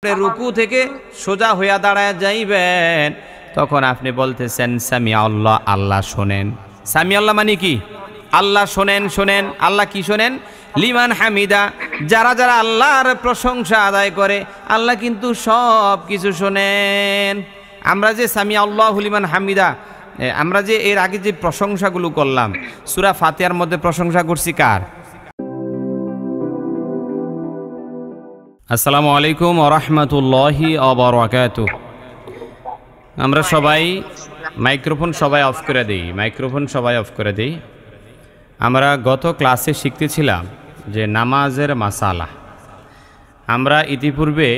রুকু থেকে সোজা হইয়া দাঁড়ায় যাইবেন, তখন আপনি বলতেছেন সামি আল্লাহ, আল্লাহ শোনেন। সামি আল্লাহ মানে কি? আল্লাহ শোনেন। শোনেন আল্লাহ কি শোনেন? লিমান হামিদা, যারা যারা আল্লাহর প্রশংসা আদায় করে আল্লাহ কিন্তু সব কিছু শোনেন। আমরা যে সামি আল্লাহ লিমান হামিদা, আমরা যে এর আগে যে প্রশংসাগুলো করলাম, সূরা ফাতিহার মধ্যে প্রশংসা করছি কার? আসসালামু আলাইকুম ওয়া রাহমাতুল্লাহি ওয়া বারাকাতুহু। আমরা সবাই মাইক্রোফোন সবাই অফ করে দেই। আমরা গত ক্লাসে শিখতেছিলাম যে নামাজের মাসালা। আমরা ইতিপূর্বে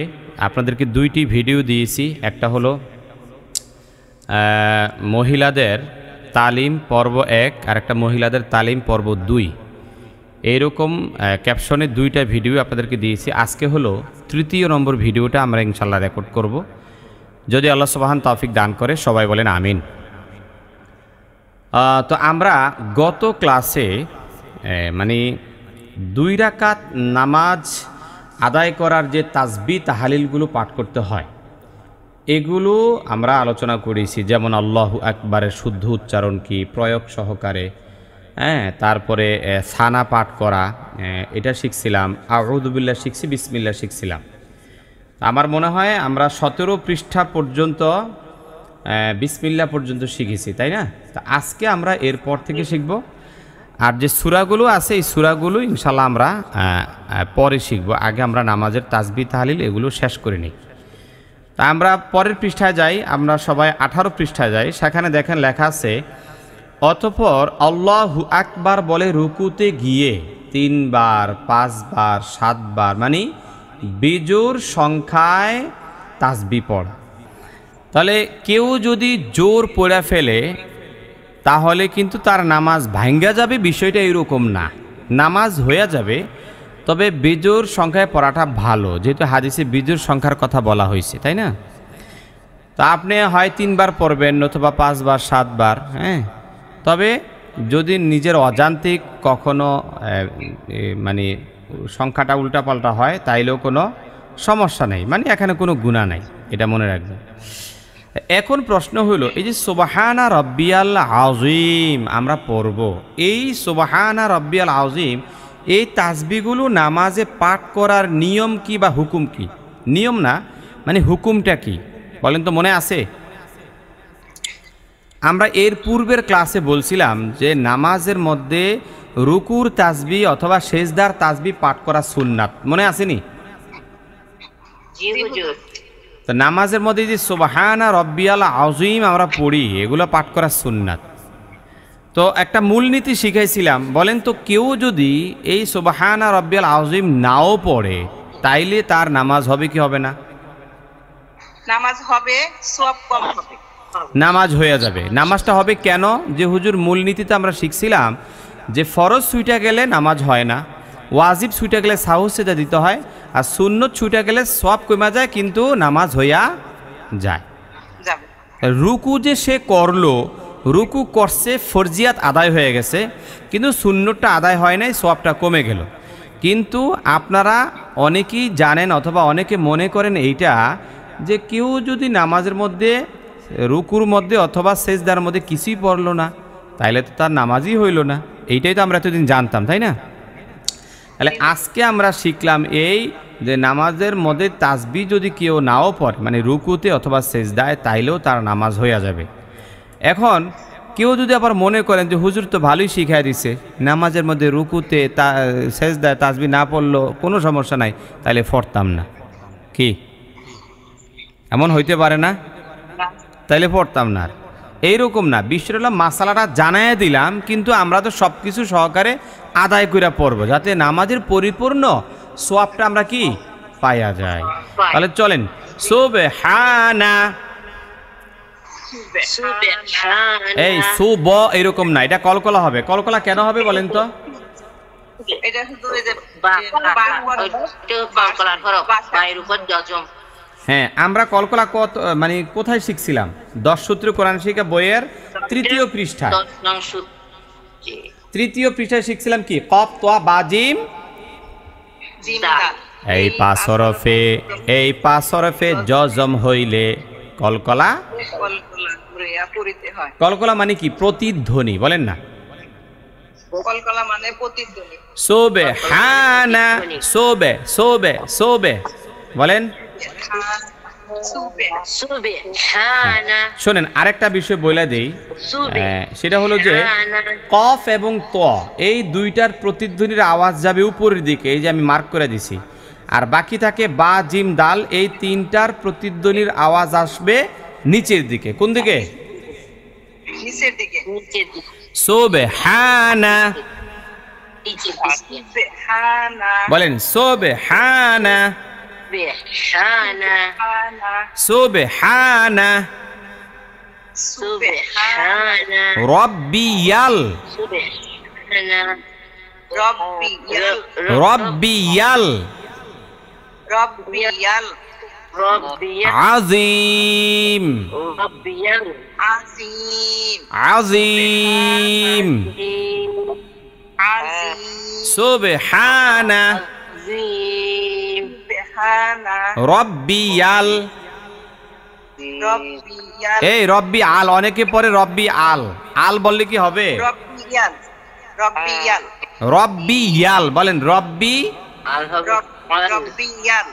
আপনাদেরকে দুইটি ভিডিও দিয়েছি, একটা হলো মহিলাদের তালিম পর্ব 1 আর একটা মহিলাদের তালিম পর্ব 2। এইরকম ক্যাপশনে দুইটা ভিডিও আপনাদেরকে দিয়েছি। আজকে হলো তৃতীয় নম্বর ভিডিওটা আমরা ইনশাল্লাহ রেকর্ড করব, যদি আল্লাহ সুবহান তৌফিক দান করে। সবাই বলেন আমিন। তো আমরা গত ক্লাসে মানে 2 রাকাত নামাজ আদায় করার যে তাসবিহ তাহলিলগুলো পাঠ করতে হয় এগুলো আমরা আলোচনা করেছি, যেমন আল্লাহু আকবারের শুদ্ধ উচ্চারণ কি, প্রয়োগ সহকারে, তারপরে সানা পাঠ করা, এটা শিখছিলাম। আউযু বিল্লাহ শিখছি, বিসমিল্লাহ শিখছিলাম। আমার মনে হয় আমরা 17 পৃষ্ঠা পর্যন্ত বিসমিল্লাহ পর্যন্ত শিখেছি, তাই না? তো আজকে আমরা এরপর থেকে শিখব। আর যে সূরাগুলো আছে এই সূরাগুলো ইনশাল্লাহ আমরা পরে শিখব। আগে আমরা নামাজের তাসবিহ তাহলিল এগুলো শেষ করে নিই। তা আমরা পরের পৃষ্ঠায় যাই, আমরা সবাই 18 পৃষ্ঠায় যাই। সেখানে দেখেন লেখা আছে, অতঃপর আল্লাহু আকবার বলে রুকুতে গিয়ে 3 বার, 5 বার, 7 বার, মানে বিজোড় সংখ্যায় তাসবিহ পড়া। তাহলে কেউ যদি জোর পড়ে ফেলে তাহলে কিন্তু তার নামাজ ভাঙ্গা যাবে, বিষয়টা এরকম না। নামাজ হয়ে যাবে, তবে বিজোড় সংখ্যায় পড়াটা ভালো, যেহেতু হাদিসে বিজোড় সংখ্যার কথা বলা হয়েছে, তাই না? তা আপনি হয় 3 বার পড়বেন অথবা 5 বার, 7 বার, তবে যদি নিজের অজান্তিক কখনো মানে সংখ্যাটা উল্টাপাল্টা হয় তাইলেও কোনো সমস্যা নেই, মানে এখানে কোনো গুনাহ নাই, এটা মনে রাখবেন। এখন প্রশ্ন হলো, এই যে সুবহানা রাব্বিয়াল আযীম আমরা পড়ব, এই সুবহানা রাব্বিয়াল আযীম এই তাসবিহগুলো নামাজে পাঠ করার নিয়ম কি বা হুকুম কি? নিয়ম না, মানে হুকুমটা কি বলেন তো, মনে আছে? আমরা এর পূর্বের ক্লাসে বলছিলাম যে নামাজের মধ্যে রুকুর তাসবিহ অথবা সেজদার তাসবিহ পাঠ করা সুন্নাত, মনে আসেনি? জি হুজুর। তো নামাজের মধ্যে যে সুবহানা রাব্বিয়াল আযীম আমরা পড়ি, এগুলো পাঠ করা সুন্নাত। তো একটা মূলনীতি শিখাইছিলাম, বলেন তো কেউ যদি এই সুবহানা রাব্বিয়াল আযীম নাও পড়ে তাইলে তার নামাজ হবে কি হবে না? নামাজ হবে, সওয়াব কম হবে। নামাজ হয়ে যাবে। নামাজটা হবে কেন? যে হুজুর মূলনীতিতে আমরা শিখছিলাম যে ফরজ ছুটে গেলে নামাজ হয় না, ওয়াজিব ছুটে গেলে সাহু সেজদা দিতে হয়, আর সুন্নত ছুটে গেলে সওয়াব কমে যায় কিন্তু নামাজ হইয়া যায়। রুকু যে সে করলো, রুকু করছে, ফরজিয়াত আদায় হয়ে গেছে, কিন্তু সুন্নতটা আদায় হয় নাই, সওয়াবটা কমে গেল। কিন্তু আপনারা অনেকেই জানেন অথবা অনেকে মনে করেন এইটা, যে কেউ যদি নামাজের মধ্যে রুকুর মধ্যে অথবা সেজদার মধ্যে কিছুই পড়লো না তাইলে তো তার নামাজই হইল না। এইটাই তো আমরা এতদিন জানতাম, তাই না? তাহলে আজকে আমরা শিখলাম এই যে নামাজের মধ্যে তাসবিহ যদি কেউ নাও পড়ে, মানে রুকুতে অথবা সেজদায়, তাইলেও তার নামাজ হইয়া যাবে। এখন কেউ যদি আবার মনে করেন যে হুজুর তো ভালোই শিখাই দিছে, নামাজের মধ্যে রুকুতে সেজদায় তাসবিহ না পড়লো কোনো সমস্যা নাই, তাইলে পড়তাম না, কি এমন হইতে পারে না? তাইলে পড়তাম না, এইরকম না। বিষয়টা মাসালাটা জানাই দিলাম, কিন্তু আমরা তো সব কিছু সহকারে আদায় করে পড়বো, যাতে নামাজের পরিপূর্ণ সওয়াবটা আমরা কি পাইয়া যায়। তাহলে চলেন, সুবহানা, এই সুব এরকম না, এটা কলকলা হবে। কলকলা কেন হবে বলেন তো? এটা শুধু এই যে কলকলার হরফ বাইর উপর জজম। হ্যাঁ, আমরা কলকলা কত মানে কোথায় শিখছিলাম? 10 সূত্র কোরআন শিক্ষা বইয়ের 3য় পৃষ্ঠায়, 3য় পৃষ্ঠায় শিখছিলাম কি? কফ তোয়া বাজিম এই পাঁচ হরফে জজম হইলে কলকলা। কলকলা করিয়া পড়িতে হয়। কলকলা মানে কি? প্রতিধ্বনি, বলেন না। কলকলা মানে প্রতিধ্বনি। সুবহানা, সোবে বলেন। শোনেন, আরেকটা বিষয় বলে দেই, সেটা হলো যে কফ এবং ত এই দুইটার প্রতিধ্বনির আওয়াজ যাবে উপরের দিকে, এই যে আমি মার্ক করে দিছি। আর বাকি থাকে বা, জিম, দাল, এই তিনটার প্রতিধ্বনির আওয়াজ আসবে নিচের দিকে। কোন দিকে? নিচের দিকে। সুবহানা বলেন, সুবহানা, সুবহানা, রব্বিয়াল, রব্বিয়াল, আজিম, আজিম, সুবহানা, রব্বিয়াল। এই রব্বি আল, অনেকে পরে রব্বি আল, আল বললে কি হবে? রব্বিয়াল বলেন, রব্বি,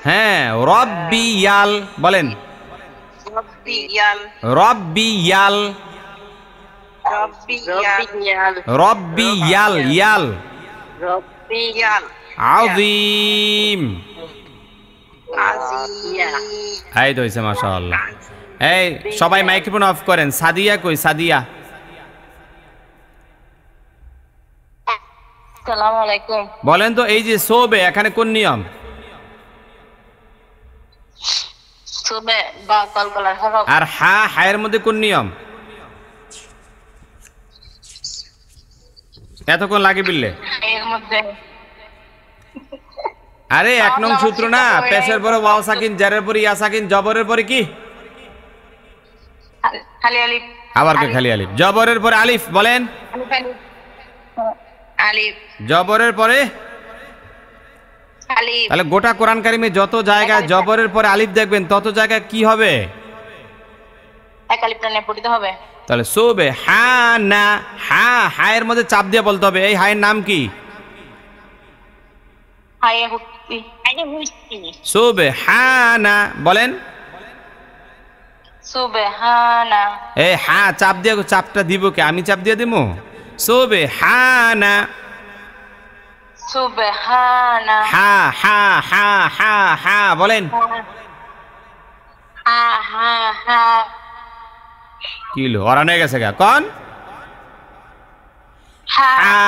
হ্যাঁ রব্বিয়াল বলেন, রব্বিয়াল, রব্বিয়াল, ইয়াল, আজিম। এই তো হয়েছে, মাশাআল্লাহ। এই সবাই মাইক্রোফোন অফ করেন। সাদিয়া কই? সাদিয়া, আসসালামু আলাইকুম। বলেন তো, এই যে সোবে, এখানে কোন নিয়ম? সুবে বা কলকলার হরফ। আর হা, হায়ের মধ্যে কোন নিয়ম? এতক্ষণ লাগে বিললে? এর মধ্যে আরে এক নং সূত্র না, পেশের পরে ওয়াও সাকিন, জারের পরে ইয়া সাকিন, জবরের পরে কি? খালি আলিফ। আবার কে খালি আলিফ? জবরের পরে আলিফ বলেন। আলিফ। জবরের পরে আলিফ। তাহলে গোটা কোরআন কারিমে যত জায়গায় জবরের পরে আলিফ দেখবেন, তত জায়গায় কি হবে? এক আলিফ টানে পড়তে হবে। তাহলে সুবে হানা, হা, হায়ের মধ্যে চাপ দিয়ে বলতে হবে। এই হায়ের নাম কি? হায়ে হুতি। সুবে হানা বলেন। সুবহানা। এই হা চাপ দিয়ে, চাপটা দিব কে? আমি চাপ দিয়ে দিব? সুবে হানা, সুবহানা। হা হা হা হা হা বলেন। হা হা হা। কি হলো, অরান হয়ে গেছে গা? কন হা হা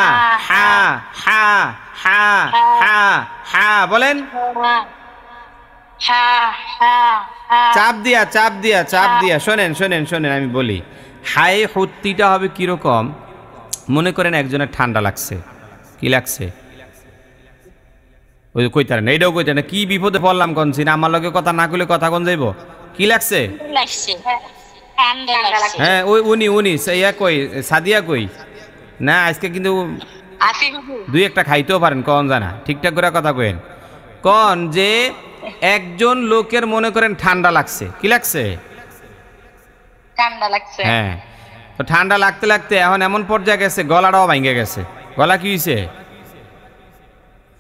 হা হা হা হা হা বলেন। হা হা হা। চাপ দিয়া, চাপ দিয়া, চাপ দিয়া। শোনেন শোনেন শোনেন, আমি বলি, হায়ে হত্তিটা হবে কিরকম? মনে করেন একজনের ঠান্ডা লাগছে। কি লাগছে? ওই কইতারেন, এইটাও কইতারেন, কি বিপদে পড়লাম কনছি না, আমার লগে কথা না কইলে কথা কোন যাইব? কি লাগছে? হ্যাঁ ওই উনি উনি ইয়া কই, সাদিয়া কই? না আজকে কিন্তু দুই একটা খাইতেও পারেন, কন জানা, ঠিকঠাক করে কথা কইেন। কন যে একজন লোকের মনে করেন ঠান্ডা লাগছে। কি লাগছে? ঠান্ডা লাগছে। হ্যাঁ, তো ঠান্ডা লাগতে লাগতে এখন এমন পর্যায়ে গেছে, গলাটাও ভেঙে গেছে। গলা কি হয়েছে?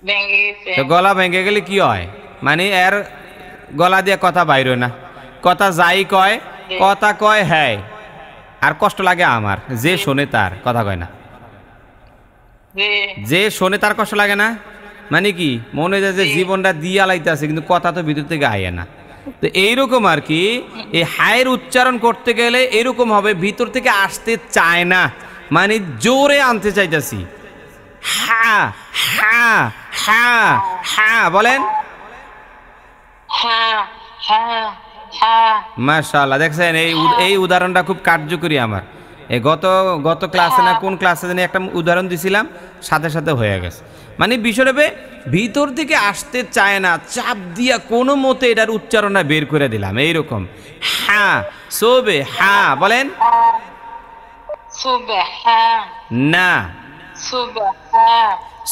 ভেঙে গেছে। তো গলা ভেঙে গেলে কি হয়? মানে এর গলা দিয়ে কথা বাইরে না, কথা যাই কয়, কথা কয় হ্যাঁ, আর কষ্ট লাগে আমার, যে শোনে তার কথা কয় না, যে শোনে তার কষ্ট লাগে না। মানে কি, মনে যায় যে জীবনটা দিয়ে আলাইতে আছে, কিন্তু কথা তো ভিতর থেকে আয় না। তো এইরকম আর কি, এই হায়ের উচ্চারণ করতে গেলে এরকম হবে, ভিতর থেকে আসতে চায় না, মানে জোরে আনতে চাইতেছি। হা হা হা হা বলেন। মাশাআল্লাহ, দেখছেন এই উদাহরণটা খুব কার্যকরী আমার। এই গত ক্লাসে না কোন ক্লাসে জানি একটা উদাহরণ দিছিলাম, সাথে সাথে হয়ে গেছে। মানে বিষয়টা ভিতর থেকে আসতে চায় না, চাপ দিয়া কোনো মতে এটার উচ্চারণটা বের করে দিলাম। এইরকম হা, সোবে হা বলেন। না,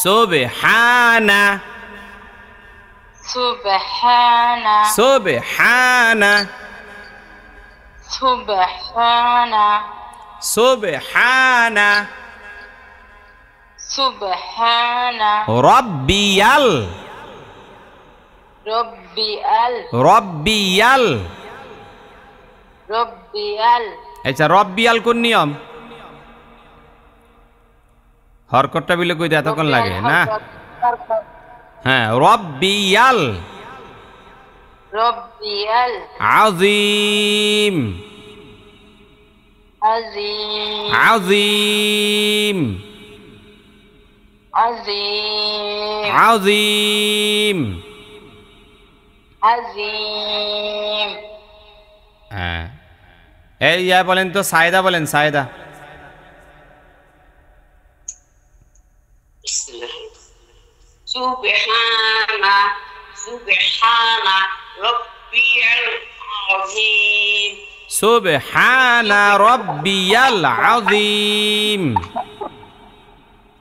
সোবে হা না, Subhana. সুবহানা Subhana. সুবহানা Subhana. রব্বিয়াল Rabbiyal. রব্বিয়াল Rabbiyal. আচ্ছা রব্বিয়াল কোন নিয়ম হরকতটা বিলে কইতে এতক্ষণ লাগে না হ্যাঁ রব্বিয়াল Rabbiyal. আযীম Azim. আযীম Azim. আযীম Azim. হ্যাঁ এই ইয়া বলেন তো সায়দা বলেন Saida Subhana. Subhana. Rabbiyal azim. সুবহানা রব্বিয়াল আযীম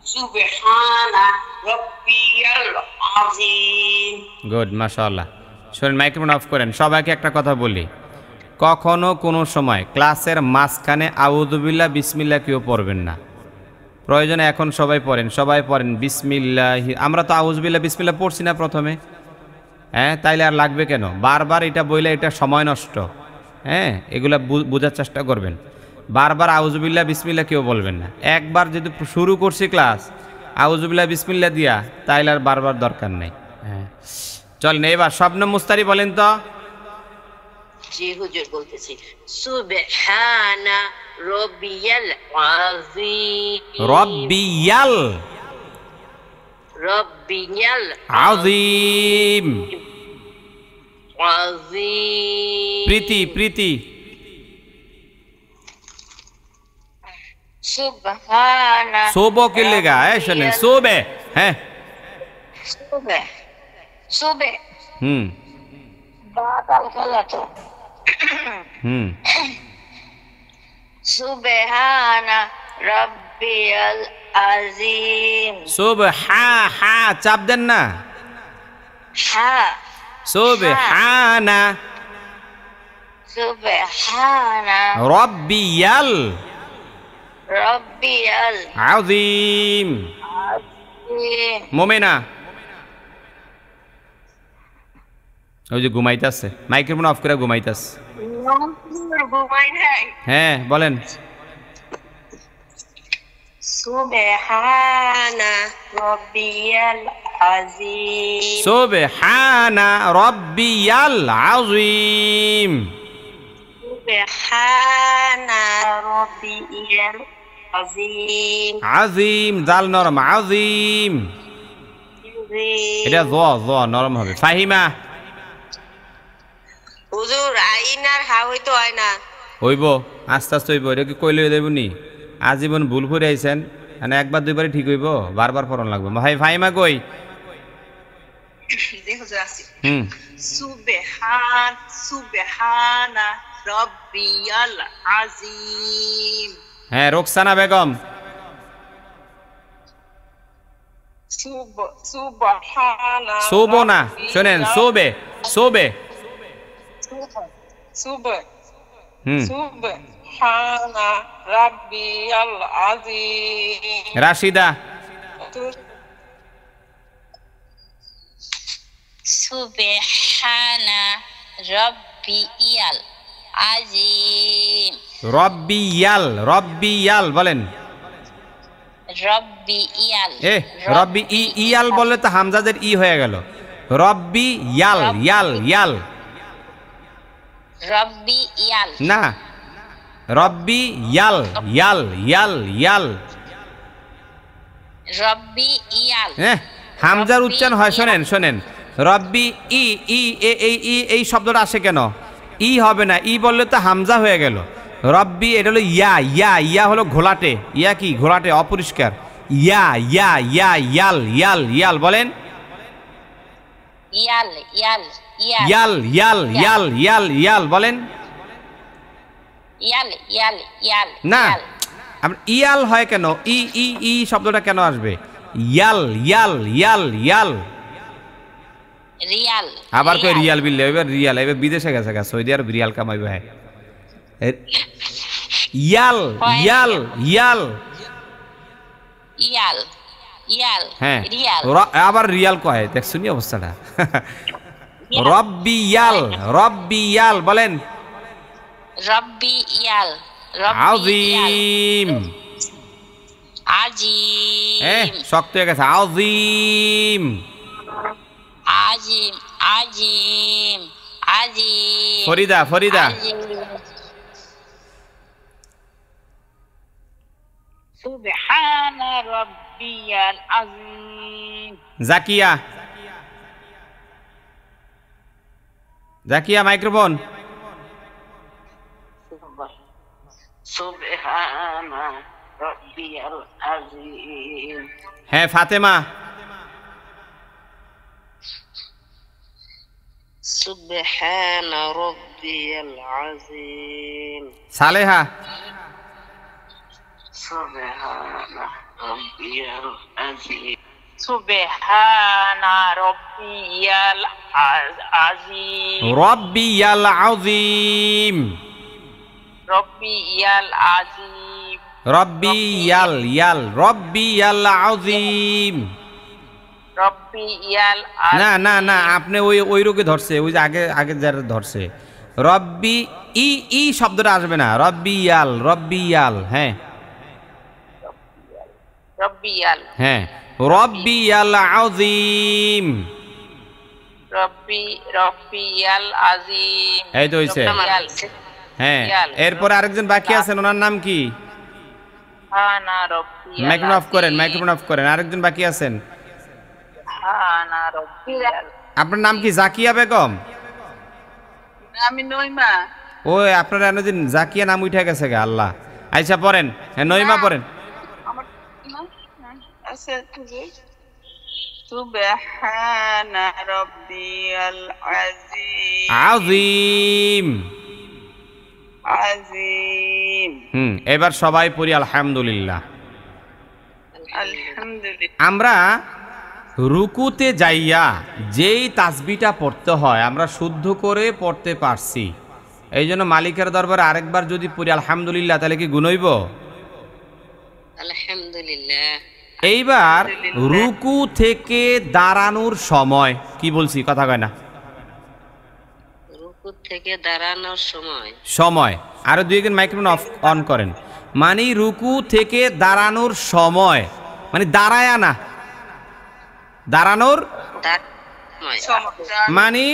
Subhana. Rabbiyal azim. গুড মাশাআল্লাহ শুনুন মাইক্রোফোন অফ করেন সবাইকে একটা কথা বলি কখনো কোনো সময় ক্লাসের মাঝখানে আউযুবিল্লাহ বিসমিল্লাহ কেউ পড়বেন না প্রয়োজনে এখন সবাই পড়েন বিসমিল্লাহ আমরা তো আউযুবিল্লাহ বিসমিল্লাহ পড়ছি না প্রথমে হ্যাঁ তাইলে আর লাগবে কেন বারবার এটা বইলে এটা সময় নষ্ট হ্যাঁ এগুলা বোঝার চেষ্টা করবেন বারবার আউযুবিল্লাহ বিসমিল্লাহ কেউ বলবেন না একবার যদি শুরু করছি ক্লাস আউযুবিল্লাহ বিসমিল্লাহ দিয়া তাইলে আর বারবার দরকার নেই হ্যাঁ চলেন এবার শবনম মুস্তারি বলেন তো জি হুজুর বলতেছি সুবহানা রাব্বিয়াল আযীম রব্বিয়াল রাব্বিয়াল আযীম আযীম প্রীতি সুবহানা সোবো কে লেগা শোনেন সোবে হ্যাঁ সুবে সুবে হুম বাতাল খেলা তো হুম সুবহানা রাব্বিয়াল আযীম হা চাপ দেন না হা সুবহানা সুবহানা রব্বিয়াল রাব্বিয়াল আযীম আযীম মোমেনা ওই যে ঘুমাইতেছে মাইক্রোফোন অফ করে ঘুমাইতেছে ঘুমাই নাই হ্যাঁ বলেন সুবহানা রাব্বিয়াল আযীম সুবহানা রব্বিয়াল আযীম সুবহানা রাব্বিয়াল আযীম আযীম জাল নরম আযীম এটা জ নরম হবে ফাহিমা হুজুর আইন আর হা হইতো হয় না হইব আস্তে আস্তে হইব এটা কি কইলে দেব নি আজীবন ভুল করে আইছেন মানে একবার দুইবারই ঠিক হইব বারবার পড়ন লাগবে ভাই ফাহিমা কই জি হুজুর আসি হুম সুবহানা রাব্বিয়াল আযীম হ্যাঁ রোকসানা বেগম সুবহানা সোবো না শোনেন সোবে হুম সুবহানা রাব্বিয়াল আযীম রাশিদা সুবহানা রাব্বিয়াল আযীম রব্বিয়াল বলেন রাব্বিয়াল রব্বি ইয়াল বললে তো হামজাদের ই হয়ে গেল রব্বি ইয়াল রাব্বিয়াল না রব্বি ইয়াল রাব্বিয়াল হামজার উচ্চারণ হয় শোনেন রব্বি এই শব্দটা আসে কেন ই হবে না ই বললে তো হামজা হয়ে গেল রব্বি এটা হলো ইয়া হলো ঘোলাটে ইয়া কি ঘোলাটে অপরিষ্কার ইয়াল বলেন ইয়াল বলেন না ইয়াল হয় কেন ই শব্দটা কেন আসবে ইয়াল রিয়াল আবার কই রিয়াল বিল এবার রিয়াল এবার বিদেশে গেছে গা সৌদি আরব রিয়াল কামাইবে হ্যাঁ ইয়াল ইয়াল ইয়াল ইয়াল ইয়াল হ্যাঁ রিয়াল আবার রিয়াল কয় দেখছুন অবস্থাটা রব্বি ইয়াল বলেন রব্বি ইয়াল আযীম আজিম শক্ত হয়ে গেছে আযীম আজিম আজিম আজিম ফরিদা আজিম। সুবহানা রাব্বিয়াল আযীম জাকিয়া মাইক্রোফোন সুবহানা রাব্বিয়াল আযীম। হ্যাঁ ফাতেমা সুবহানা রাব্বিয়াল আযীম। সালেহা সুবহানা রাব্বিয়াল আযীম। সুবহানা রাব্বিয়াল আযীম। রব্বিয়াল আযীম রব্বিয়াল আযীম। রব্বিয়াল আযীম রব্বিয়াল না না না আপনি ওই রোগে ধরছে ওই যে আগে যারা ধরছে রব্বি ই শব্দটা আসবে না রব্বিয়াল হ্যাঁ রব্বিয়াল হ্যাঁ রব্বিয়াল আযীম রব্বিয়াল আযীম। এই তো হইছে হ্যাঁ এরপর আরেকজন বাকি আছেন ওনার নাম কি সুবহানা রাব্বিয়াল মাইক্রোফোন অফ করেন আরেকজন বাকি আছেন সুবহানা রাব্বিয়াল। আপনার নাম কি জাকিয়া বেগম আমি নইমা। ওই আপনার এনদিন জাকিয়া নাম উঠে গেছে গা আল্লাহ আচ্ছা পড়েন হ্যাঁ নইমা পড়েন আমার আছে তুমি সুবহানা রাব্বিয়াল আযীম আযীম। এবার সবাই পড়ি আলহামদুলিল্লাহ। আলহামদুলিল্লাহ। আমরা রুকুতে যাইয়া যেই তাসবিহটা পড়তে হয় আমরা শুদ্ধ করে পড়তে পারছি এই জন্য মালিকের দরবারে আরেকবার যদি পড়ি আলহামদুলিল্লাহ তাহলে কি গুণ হইব আলহামদুলিল্লাহ। এইবার রুকু থেকে দাঁড়ানোর সময় কি বলছি কথা কয় না রুকু থেকে দাঁড়ানোর সময় আরো দুই একজন মাইক্রোফোন অন করেন মানে রুকু থেকে দাঁড়ানোর সময় মানে দাঁড়ায় না দাঁড়ানোর মানে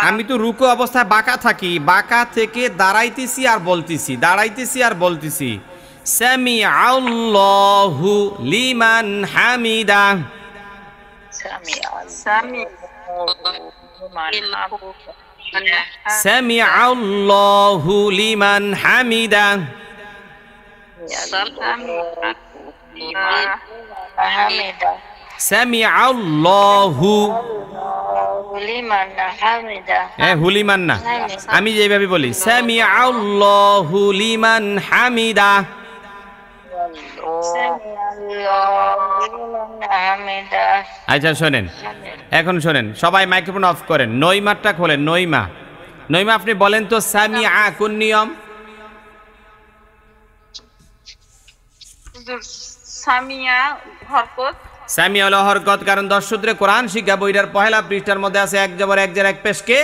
আমি তো রুকু অবস্থায় বাঁকা থাকি বাঁকা থেকে দাঁড়াইতেছি আর বলতেছি সামি আল্লাহু লিমান হামিদা সামি আল্লাহু লিমান হামিদা সামি আল্লাহু হুলিমান না আমি যেভাবে বলি সামি আল্লাহু লিমান হামিদা আচ্ছা শোনেন এখন শোনেন সবাই মাইক্রোফোন অফ করেন নইমারটা খোলেন নইমা আপনি বলেন তো সামি আ কোন নিয়ম সামিয়া হলো হরকত কারণ 10 সূত্রে কোরআন শিক্ষা বইটার পহেলা পৃষ্ঠার মধ্যে আছে এক জবর এক জের এক পেশকে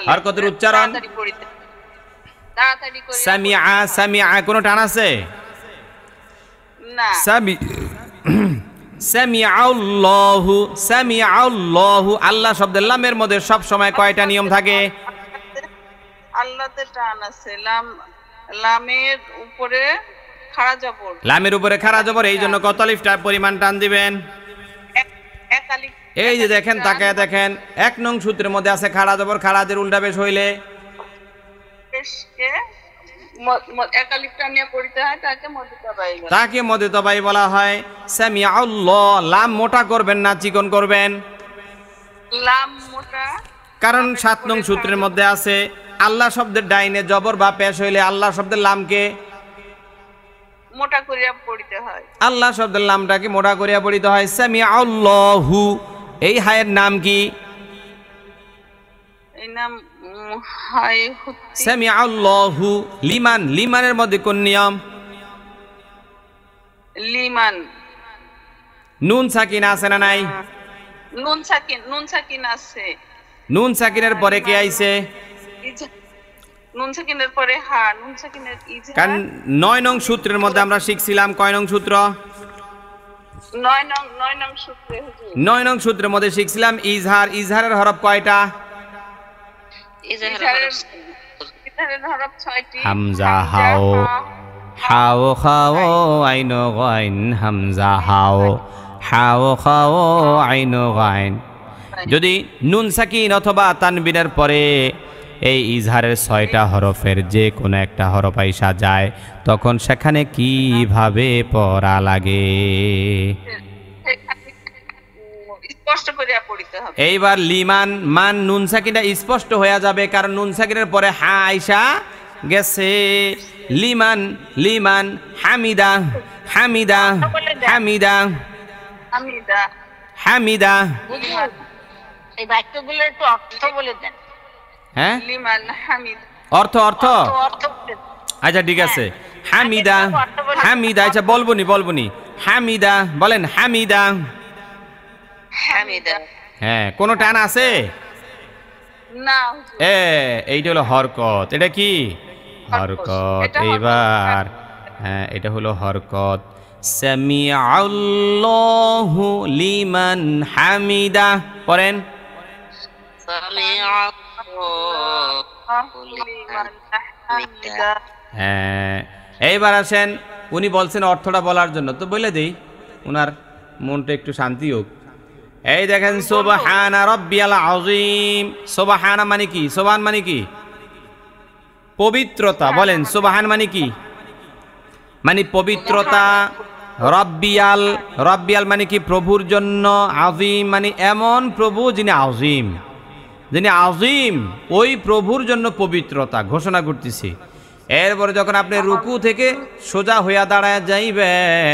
হরকতের উচ্চারণ সামিয়া কোনো টান আছে না সামিআল্লাহু আল্লাহ শব্দের লামের মধ্যে সব সময় কয়টা নিয়ম থাকে আল্লাহতে টান আছে লামের উপরে খাড়া জবর এই জন্য কত আলিফটার পরিমাণ টান দিবেন এক আলিফ এই যে দেখেন তাকায় দেখেন 1 নং সূত্রের মধ্যে আছে খাড়া জবর খাড়াদের উল্টা পেশ হইলে পেশকে এক আলিফটা নিয়ে পড়তে হয় তাকে মদিতাবাই বলা হয় সামিআল্লাহ লাম মোটা করবেন না চিকন করবেন লাম মোটা কারণ 7 নং সূত্রের মধ্যে আছে আল্লাহ শব্দের ডাইনে জবর বা পেশ হইলে আল্লাহ শব্দের লামকে মোটা করিয়া পড়তে হয় আল্লাহ শব্দের লামটাকে মোটা করিয়া পড়িতে হয় সামিআল্লাহু এই হায়ের নাম কি? এই নাম হাই হচ্ছে সামিআল্লাহু লিমান, লিমানের মধ্যে কোন নিয়ম? লিমান। নুন সাকিন আছে না নাই? নুন সাকিন আছে। নুন সাকিনের পরে কে আইছে? নুন সাকিনের পরে হা, নুন সাকিনের ইজহার। কারণ 9 নং সূত্রের মধ্যে আমরা শিখছিলাম কয় নং সূত্র? 9 নং সূত্রে হুজুর। 9 নং সূত্রের মধ্যে শিখছিলাম ইজহার। ইজহারের হরফ কয়টা? ইজহারের হরফ 6টি। হামজা, হাও, হাও খাও আইন গাইন, হামজা হাও, হাও খাও আইন গাইন। যদি নুন সাকিন অথবা তানবিনের পরে এই ইজহারের 6টা হরফের যে কোনো একটা হরফ আইসা যায়, তখন সেখানে কিভাবে পড়া লাগে? স্পষ্ট করে পড়তে হবে। এইবার লিমান মান নুন সাকিনটা স্পষ্ট হয়ে যাবে, কারণ নুন সাকিনের পরে হা আইসা গেছে। লিমান, লিমান, হামিদা, হামিদা, হামিদা, হামিদা। হামিদা। এই বাক্যগুলো একটু অর্থ বলে দেন। হ্যাঁ, লিমান, হামিদ। অর্থ অর্থ অর্থ বলে দেন। আচ্ছা ঠিক আছে। হামিদা, হামিদা। আচ্ছা বলবনি। হামিদা বলেন, হামিদা। হামিদা। হ্যাঁ, কোনো টান আছে? না এইটা হলো হরকত। এটা কি হরকত? এটা এইবার হ্যাঁ, এটা হলো হরকত। সামিআল্লাহু লিমান হামিদা পড়েন। হ্যাঁ, এইবার আসেন, উনি বলছেন অর্থটা বলার জন্য, তো বলে দেই উনার মনটা একটু শান্তি হোক। এই দেখেন, সুবহানা রাব্বিয়াল আযীম। সুবহানা মানে কি? সুবহান মানে কি? পবিত্রতা। বলেন সুবহান মানে কি? মানে পবিত্রতা। রব্বিয়াল, রব্বিয়াল মানে কি? প্রভুর জন্য। আযীম মানে এমন প্রভু যিনি আযীম, যিনি আযীম, ওই প্রভুর জন্য পবিত্রতা ঘোষণা করতেছি। এরপরে যখন আপনি রুকু থেকে সোজা হইয়া দাঁড়ায় যাইবেন,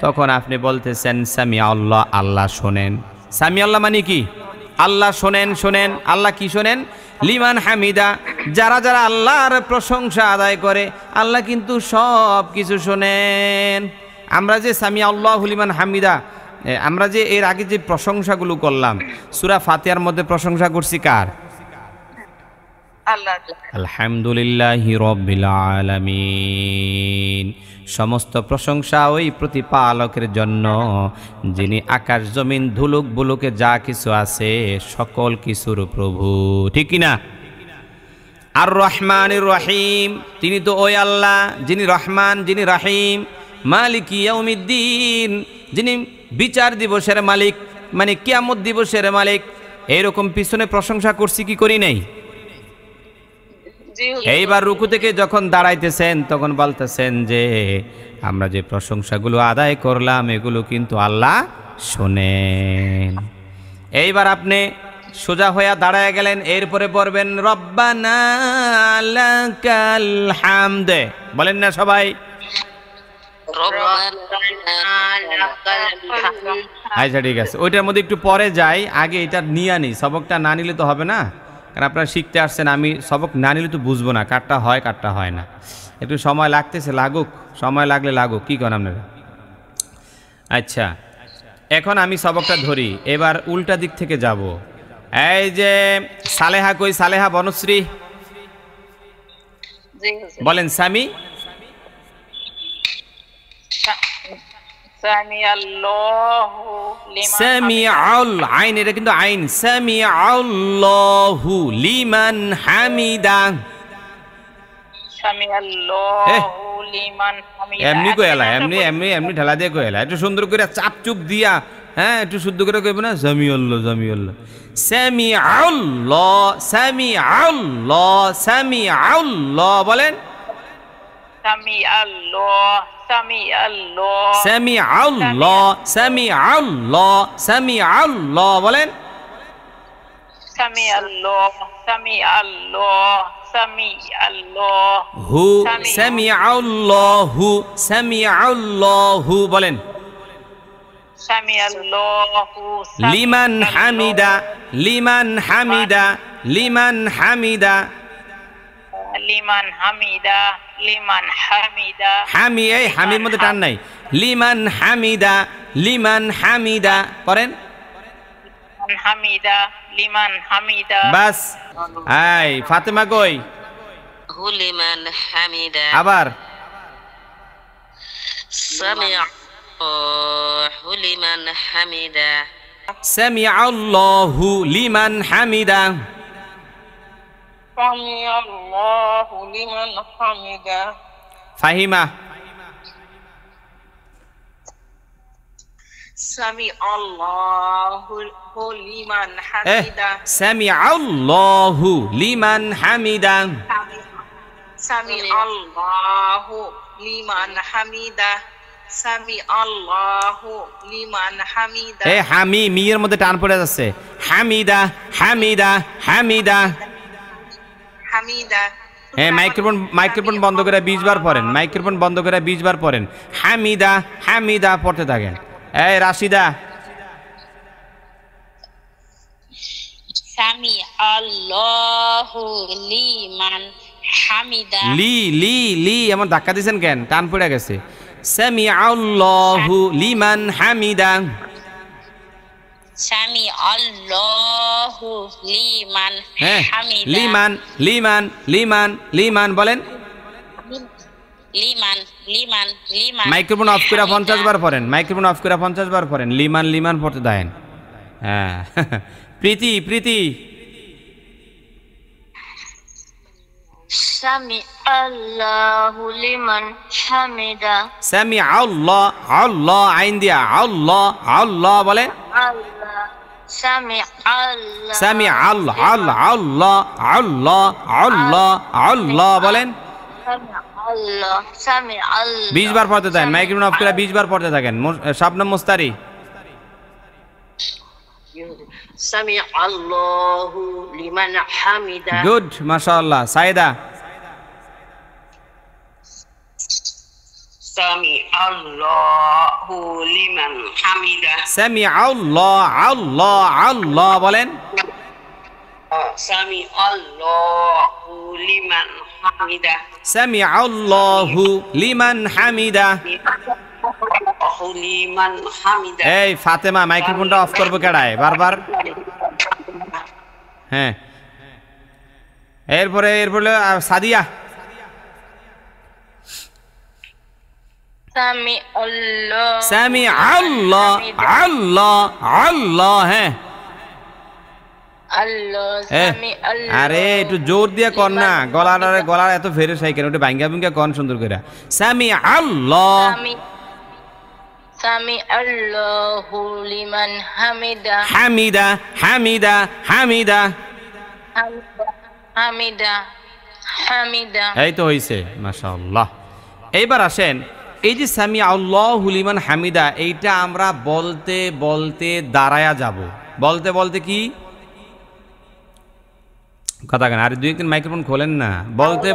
তখন আপনি বলতেছেন সামি আল্লাহ, আল্লাহ শোনেন। সামি আল্লাহ মানে কি? আল্লাহ শোনেন। শোনেন, আল্লাহ কি শোনেন? লিমান হামিদা, যারা যারা আল্লাহর প্রশংসা আদায় করে, আল্লাহ কিন্তু সব কিছু শোনেন। আমরা যে সামি আল্লাহু লিমান হামিদা, আমরা যে এর আগে যে প্রশংসাগুলো করলাম, সূরা ফাতিহার মধ্যে প্রশংসা করছি কার? আল্লাহ। আলহামদুলিল্লাহি রাব্বিল আলামিন। সমস্ত প্রশংসা ওই প্রতিপালকের জন্য, যিনি আকাশ জমিন ধুলুক বুলুকে যা কিছু আছে সকল কিছুর প্রভু। ঠিক কিনা? আর রহমানির রহিম, তিনি তো ওই আল্লাহ যিনি রহমান, যিনি রাহিম। মালিক ইয়াউমিদ্দিন, যিনি বিচার দিবসের মালিক, মানে কিয়ামত দিবসের মালিক। এইরকম পিছনে প্রশংসা করছি কি করি নাই? এইবার রুকু থেকে যখন দাঁড়াইতেছেন, তখন বলতেছেন যে আমরা যে প্রশংসাগুলো আদায় করলাম, এগুলো কিন্তু আল্লাহ শোনেন। এইবার আপনি সোজা হইয়া দাঁড়ায় গেলেন, এরপরে পড়বেন রব্বানা লাকাল হামদ। বলেন না সবাই? আচ্ছা ঠিক আছে, ওইটার মধ্যে একটু পরে যাই, আগে এটা নিয়ে আনি। সবকটা না নিলে তো হবে না, কারণ আপনারা শিখতে আসছেন। আমি সবক না নিলে তো বুঝবো না কারটা হয় কারটা হয় না। একটু সময় লাগতেছে, লাগুক, সময় লাগলে লাগুক। কী করেন আপনারা? আচ্ছা, এখন আমি সবকটা ধরি, এবার উল্টা দিক থেকে যাব। এই যে সালেহা কই? সালেহা বনশ্রী বলেন সামি। সামিআল, আইন, এটা কিন্তু আইন। সামিআল্লাহু লিমান হামিদা। এমনি কইলা, এমনি এমনি এমনি ঢালা দিয়ে কইলা, একটু সুন্দর করে চাপ চুপ দিয়া, হ্যাঁ একটু শুদ্ধ করে কইব না? সামিআল্লাহ, সামিআল্লাহ, সামিআল্লাহ, সামিআল্লাহ, সামিআল্লাহ। বলেন সামিআল্লাহ, সামিআল্লাহ, সামিআল্লাহ, সামিআল্লাহ, সামিআল্লাহ। বলেন সামিআল্লাহ, সামিআল্লাহ, সামিআল্লাহ, হু, সামিআল্লাহু, সামিআল্লাহু। বলেন সামিআল্লাহু লিমান হামিদা লিমান হামিদা লিমান হামিদা লিমান হামিদা লিমান হামিদা এই হামির মধ্যে টান নাই লিমান হামিদা পড়েন হামিদা লিমান হামিদা বাস এই ফাতেমা কই লিমান হামিদা আবার সামিআল্লাহু লিমান হামিদা সামিআল্লাহু লিমান হামিদা সামিআল্লাহু লিমান হামিদা ফাহিমা সামিআল্লাহু লিমান হামিদা সামিআল্লাহু লিমান হামিদা সামিআল্লাহু লিমান হামিদা সামিআল্লাহু লিমান হামিদা হামি মিয়ের মধ্যে টান পড়ে যাচ্ছে হামিদা হামিদা হামিদা হামিদা মাইক্রোফোন বন্ধ করে 20 বার পড়েন মাইক্রোফোন বন্ধ করে 20 বার পড়েন হামিদা পড়তে থাকেন এই রাশিদা সামিআল্লাহু লিমান হামিদা লি এমন ধাক্কা দিছেন কেন টান পড়ে গেছে সামিআল্লাহু লিমান হামিদা সামিআল্লাহু লিমান হামিদা লিমান বলেন লিমান মাইক্রোফোন অফ করে 50 বার পড়েন মাইক্রোফোন অফ করে 50 বার পড়েন লিমান পড়তে দেন হ্যাঁ প্রীতি সামিআল্লাহু লিমান হামিদা আল্লাহ আইন দিয়া আল্লাহ বলেন আল্লাহ বলেন 20 বার পড়তে দেন মাইক্রোফোন অফ করে 20 বার পড়তে থাকেন শাবনাম মুস্তারি সামিআল্লাহু লিমান হামিদা গুড মাশাআল্লাহ সাইদা সামিআল্লাহু লিমান হামিদা আল্লাহ বলেন সামিআল্লাহু লিমান হামিদা সামিআল্লাহু লিমান হামিদা লিমান হামিদা এই ফাতেমা মাইক্রোফোনটা অফ করবো কেডায় বারবার হ্যাঁ এরপরে সাদিয়া আল্লাহ হ্যাঁ আরে একটু জোর দিয়ে কর না গলার এত ফেরে সাইকেল ওটা ভাঙ্গা কন সুন্দর করে সামিআল্লাহ সামিআল্লাহু লিমান হামিদা হামিদা এই তো হইছে মাশাআল্লাহ এইবার আসেন এই যে সামিআল্লাহু লিমান হামিদা এইটা আমরা বলতে দাঁড়ায়া যাব বলতে কি কথা কেন আর দুই একদিন মাইক্রোফোন খোলেন না বলতে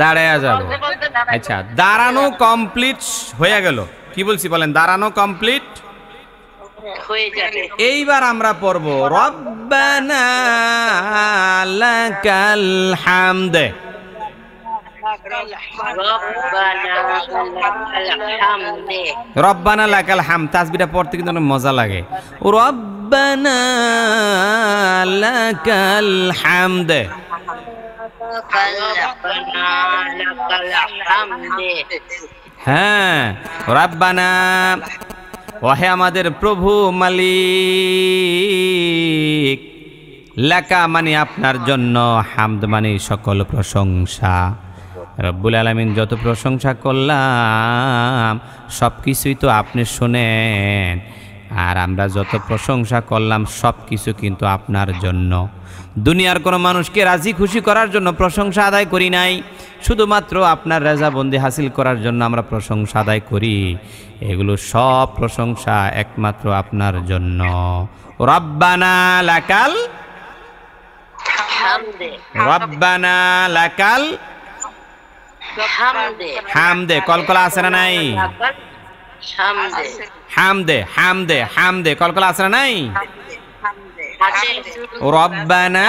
দাঁড়ায়া যাব আচ্ছা দাঁড়ানো কমপ্লিট হয়ে গেল কি বলছি বলেন দাঁড়ানো কমপ্লিট হয়ে যাবে এইবার আমরা পড়ব রব্বানা লাকাল হামদ রব্বানা লাকাল হামদ তাসবিহটা পড়তে কিন্তু অনেক মজা লাগে রব্বানা লাকাল হামদ হ্যাঁ রব্বানা ওহে আমাদের প্রভু মালিক লাকা মানে আপনার জন্য হামদ মানে সকল প্রশংসা রব্বুল আলামিন যত প্রশংসা করলাম সব কিছুই তো আপনি শুনেন আর আমরা যত প্রশংসা করলাম সব কিছু কিন্তু আপনার জন্য দুনিয়ার কোনো মানুষকে রাজি খুশি করার জন্য প্রশংসা আদায় করি নাই শুধুমাত্র আপনার রেজাবন্দি হাসিল করার জন্য আমরা প্রশংসা আদায় করি এগুলো সব প্রশংসা একমাত্র আপনার জন্য রব্বানা লাকাল রব্বানা লাকাল হামদে কলকলা আছে না নাই হামদে হামদে হামদে হামদে কলকলা আছে না নাই? আছে রব্বানা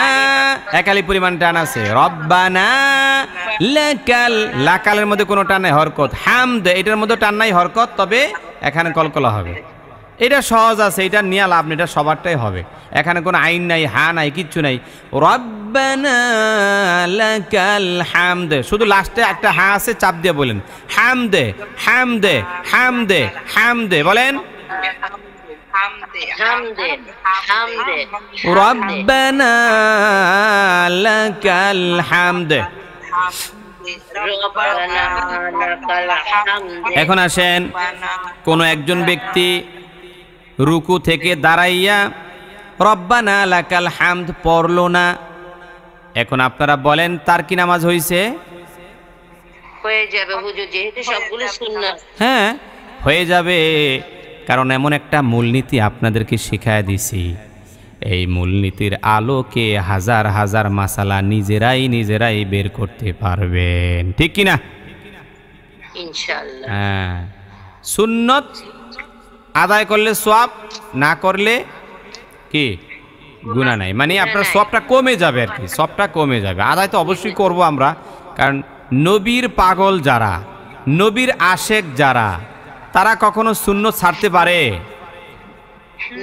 একালি পরিমাণ টান আছে। রব্বানা লাকাল, লাকালের মধ্যে কোনো টান নাই, হরকত। হামদে এটার মধ্যে টান নাই, হরকত, তবে এখানে কলকলা হবে। এটা সহজ আছে, এটা নিয়ে লাভ নেই, এটা সবারটাই হবে। এখানে কোনো আইন নাই, হা নাই, কিচ্ছু নাই। রব্বানা লাকাল হামদে, শুধু লাস্টে একটা হা আছে, চাপ দিয়ে বলেন হামদে হামদে হামদে হামদে, বলেন হামদে হামদে হামদে রব্বানা লাকাল হামদে। রব্বানা লাকাল হামদে। এখন আসেন, কোন একজন ব্যক্তি রুকু থেকে দাঁড়াইয়া রব্বানা লাকাল হামদ পড়ল না, এখন আপনারা বলেন তার কি নামাজ হইছে? হয়ে যাবে হুজুর, যেহেতু সবগুলো সুন্নাত। হ্যাঁ, হয়ে যাবে, কারণ এমন একটা মূলনীতি আপনাদেরকে শিখায় দিছি। এই মূলনীতির আলোকে হাজার হাজার মাসালা নিজেরাই বের করতে পারবেন, ঠিক কি না? ইনশাআল্লাহ। হ্যাঁ, সুন্নত আদায় করলে সওয়াব, না করলে কি গুনাহ নাই, মানে আপনার সওয়াবটা কমে যাবে আর কি, সওয়াবটা কমে যাবে। আদায় তো অবশ্যই করব আমরা, কারণ নবীর পাগল যারা, নবীর আশেক যারা, তারা কখনো সুন্নত ছাড়তে পারে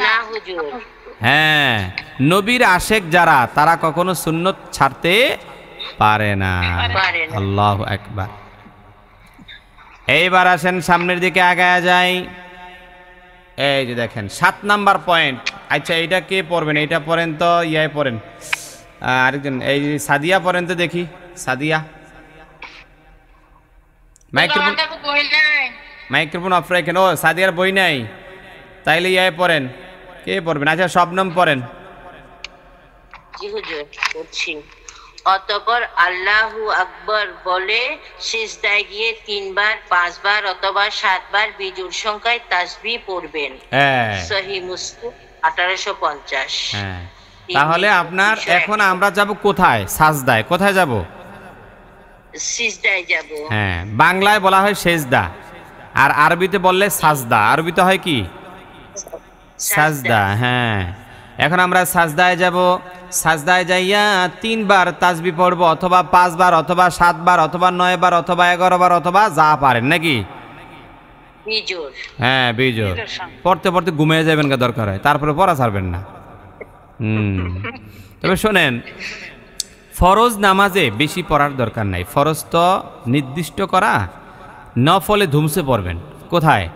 না হুজুর। হ্যাঁ, নবীর আশেক যারা, তারা কখনো সুন্নত ছাড়তে পারে না। পারে না। আল্লাহু আকবার। এইবার আসেন সামনের দিকে আগায়া যাই। এই যে দেখেন 7 নাম্বার পয়েন্ট। আচ্ছা, এইটা কে পড়বেন? এইটা পড়েন তো, ইয়ায় পড়েন, আরেকজন, এই যে সাদিয়া পড়েন তো দেখি। সাদিয়া, মাইক্রোফোন অফ রাখেন। ও, সাদিয়ার বই নাই, তাইলে ইয়ায় পড়েন। কে পড়বেন? আচ্ছা, শবনম পড়েন। জি হুজুর, করছি। অতঃপর আল্লাহু আকবার বলে সিজদায় গিয়ে 3 বার, 5 বার অথবা 7 বার বিজোড় সংখ্যায় তাসবিহ পড়বেন। হ্যাঁ সহিহ মুসলিম 1850। হ্যাঁ, তাহলে আপনার এখন আমরা যাব কোথায়? সাজদায়। কোথায় যাব? সিজদায় যাব। হ্যাঁ, বাংলায় বলা হয় সেজদা, আর আরবিতে বললে সাজদা। আরবিতে হয় কি? সাজদা। হ্যাঁ, এখন আমরা সাজদায় যাব। সাজদায় যাইয়া 3 বার তাসবিহ পড়ব, অথবা 5 বার, অথবা 7 বার, অথবা 9 বার, অথবা 11 বার, অথবা যা পারেন, নাকি? বিজোড়। হ্যাঁ, বিজোড়। পড়তে পড়তে ঘুমিয়ে যাবেন, দরকার হয়, তারপরে পড়া ছাড়বেন না। তবে শোনেন, ফরজ নামাজে বেশি পড়ার দরকার নাই। ফরজ তো নির্দিষ্ট করা, নফলে ধুমসে পড়বেন। কোথায়?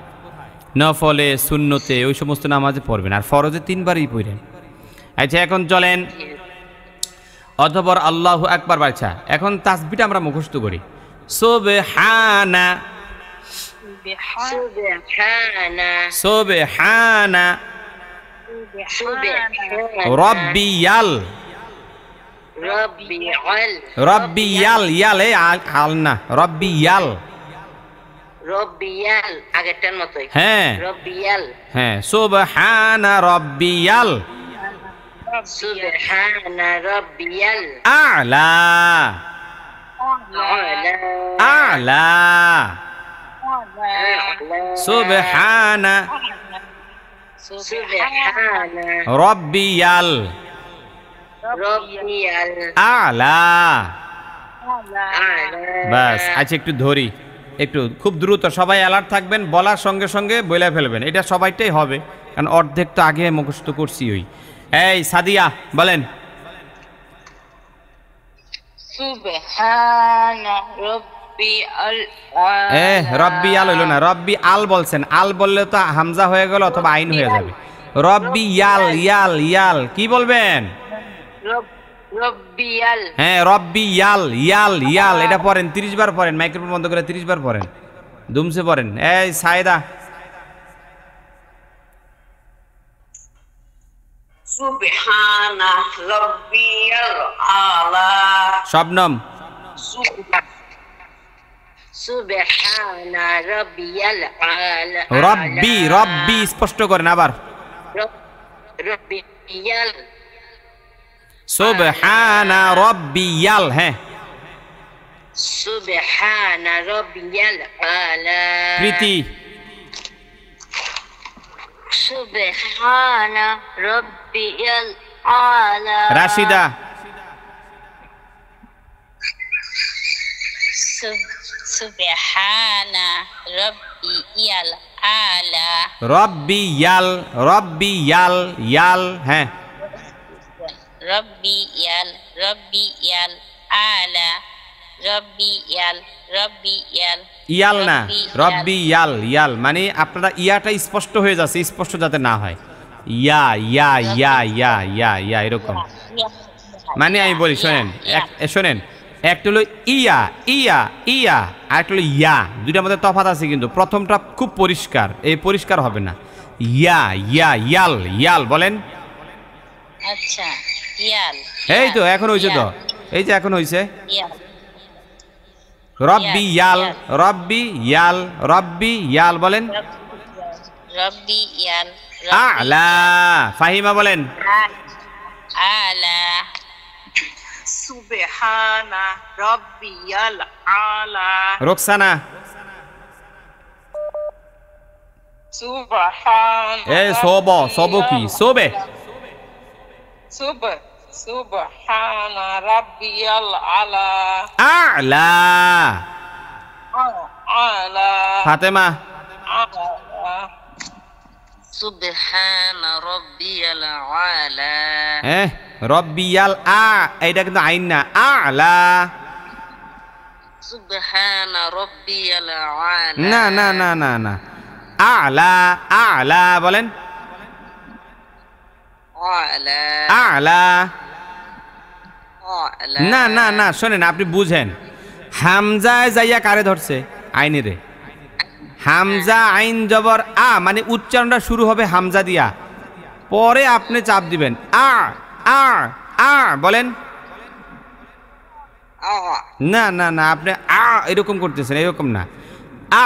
নফলে, সুন্নতে, ওই সমস্ত নামাজে পড়বেন, আর ফরজে 3 বারই পড়েন। আচ্ছা, এখন চলেন, অতঃপর আল্লাহু আকবার। আচ্ছা, এখন তাসবিহটা আমরা মুখস্থ করি। সুবহানা সুবহানা সুবহানা রব্বিয়াল রব্বিয়াল রব্বিয়াল, ইয়াল এ আল না, রব্বিয়াল। রব্বিয়াল আগেরটার মতোই। হ্যাঁ রব্বিয়াল। হ্যাঁ, সুবহানা রব্বিয়াল সুবহানা রব্বিয়াল আ'লা আ'লা সুবহানা সুবহানা রব্বিয়াল রব্বিয়াল আ'লা। আ'লা। বাস। আচ্ছা, একটু ধরি, একটু খুব দ্রুত, সবাই অ্যালার্ট থাকবেন, বলার সঙ্গে সঙ্গে বলে ফেলবেন। এটা সবাইটাই হবে, কারণ অর্ধেক তো আগে মুখস্থ করছি। ওই, এই সাদিয়া বলেন। সুবহানা রাব্বিয়াল রব্বি আল হইল না, রব্বি আল বলছেন। আল বললে তো হামজা হয়ে গেল, অথবা আইন হয়ে যাবে। রব্বি ইয়াল, ইয়াল ইয়াল কি বলবেন? রব্বিয়াল। হ্যাঁ, রব্বি ইয়াল, ইয়াল ইয়াল, এটা পড়েন 30 বার পড়েন, মাইক্রোফোন বন্ধ করে 30 বার পড়েন, দুমসে পড়েন। এই সাইদা। সুবহানা রাব্বিয়াল আলা শবনম। সুবহানা রাব্বিয়াল আলা। রব্বি, রব্বি স্পষ্ট করেন আবার। রব্বিয়াল। সুবহানা রব্বিয়াল। হ্যাঁ, সুবহানা রাব্বিয়াল আলা। প্রীতি। সুবহানা রাব্বিয়াল আলা। রাশিদা সুবহানা রাব্বিয়াল আলা। রব্বি ইয়াল ইয়াল, হ্যাঁ রাব্বিয়াল আলা। রাব্বিয়াল ইয়াল না, রব্বি ইয়াল মানে আপনারা ইয়াটা স্পষ্ট হয়ে যাচ্ছে, স্পষ্ট যাতে না হয়। ইয়া ইয়া ইয়া ইয়া ইয়া ইয়া এরকম মানে আমি বলি শোনেন, শোনেন, একটা হলো ইয়া ইয়া ইয়া আর একটা হলো ইয়া, দুইটার মধ্যে তফাৎ আছে কিন্তু প্রথমটা খুব পরিষ্কার, এই পরিষ্কার হবে না। ইয়া ইয়া ইয়াল বলেন। আচ্ছা ইয়াল। এই তো এখন হয়েছে, তো এই যে এখন হয়েছে। ইয়াল রব্বি ইয়াল বলেন। রাব্বিয়াল আলা, ফাহিমা বলেন। আলা। সুবহানা রাব্বিয়াল আলা। রোকসানা সুবহানা এ সব কি সোবে। সুবহানা রাব্বিয়াল আলা। আলা আলা। ফাতেমা আলা। সুবহানা রাব্বিয়াল আলা। রব্বিয়াল এইটা কিন্তু আইন না, আলা। সুবহানা রাব্বিয়াল আলা। না না না না না, আলা বলেন। আলা। আলা আলা। না না না, শোনেন আপনি বুঝেন, হামজায় যাইয়া কারে ধরছে? আইনে রে। হামজা আইন জবর মানে উচ্চারণটা শুরু হবে হামজা দিয়া, পরে আপনি চাপ দিবেন বলেন। না না না, আপনি এরকম করতেছেন, এরকম না।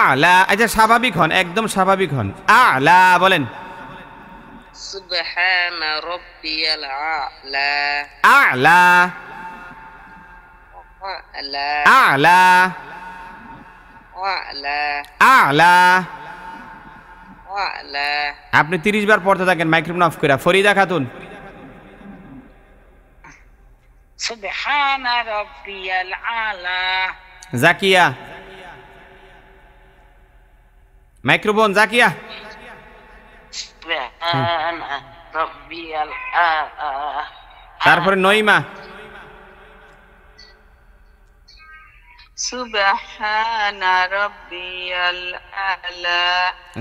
আলা, আচ্ছা স্বাভাবিক হন, একদম স্বাভাবিক হন। আলা বলেন। সুবহানা রাব্বিয়াল আলা। আলা আলা। আলা আলা। আলা। আলা। আপনি 30 বার পড়তে থাকেন মাইক্রোফোন অফ করে। ফরিদা খাতুন। সুবহানা রাব্বিয়াল আলা। জাকিয়া মাইক্রোফোন। জাকিয়া সুবহানা রাব্বিয়াল আলা। তারপরে নইমা। সুবহানা রাব্বিয়াল আলা।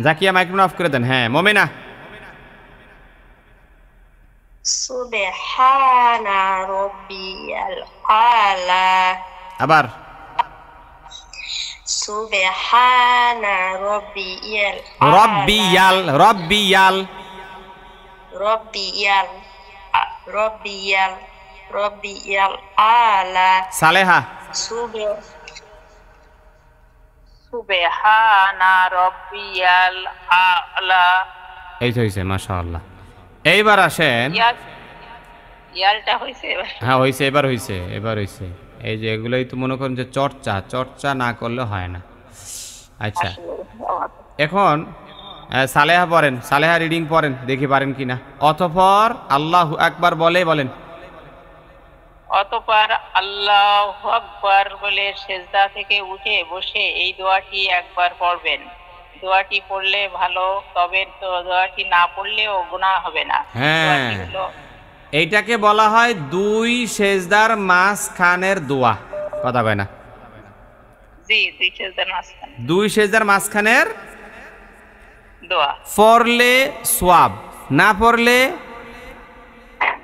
জাকিয়া মাইক্রোফোন অফ করে দেন। হ্যাঁ মোমেনা। সুবহানা রাব্বিয়াল আলা। আবার সুবহানা রাব্বিয়াল রব্বিয়াল রাব্বিয়াল আলা। সালেহা। সুবহানা রাব্বিয়াল আলা। এই তো হয়েছে, মাশাআল্লাহ। এইবার আসেন। ইয়ালটা হইছে এবার। হ্যাঁ হয়েছে, এবার হয়েছে। এই যে এগুলোই তো মনে করেন যে চর্চা না করলে হয় না। আচ্ছা এখন সালেহা পড়েন, সালেহা রিডিং পড়েন, দেখি পারেন কিনা। অতঃপর আল্লাহু আকবার বলেন। অতঃপর আল্লাহু আকবার বলে সেজদা থেকে উঠে বসে এই দোয়াটি একবার পড়বেন। দোয়াটি পড়লে ভালো, তবে তো দোয়াটি না পড়লেও গুনাহ হবে না। হ্যাঁ, এইটাকে বলা হয় 2 সেজদার মাঝখানের দোয়া। কথা কয় না? জি, 2 সেজদার মাঝখানে। 2 সেজদার মাঝখানের দোয়া। পড়লে সওয়াব, না পড়লে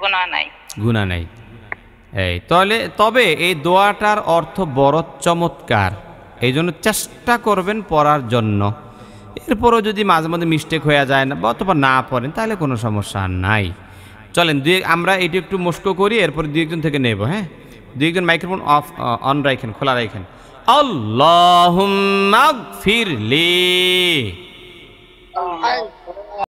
গুনাহ নাই। এই তবে এই দোয়াটার অর্থ বড় চমৎকার, এই জন্য চেষ্টা করবেন পড়ার জন্য। এরপরও যদি মাঝে মাঝে মিস্টেক হয়ে যায় না অথবা না পড়েন তাহলে কোনো সমস্যা নাই। চলেন আমরা এটি একটু মস্ক করি, এরপর 2-1 থেকে নেব। হ্যাঁ, 2-1 মাইক্রোফোন অন রাখেন, খোলা রাখেন। আল্লাহুম্মা গফিরলি।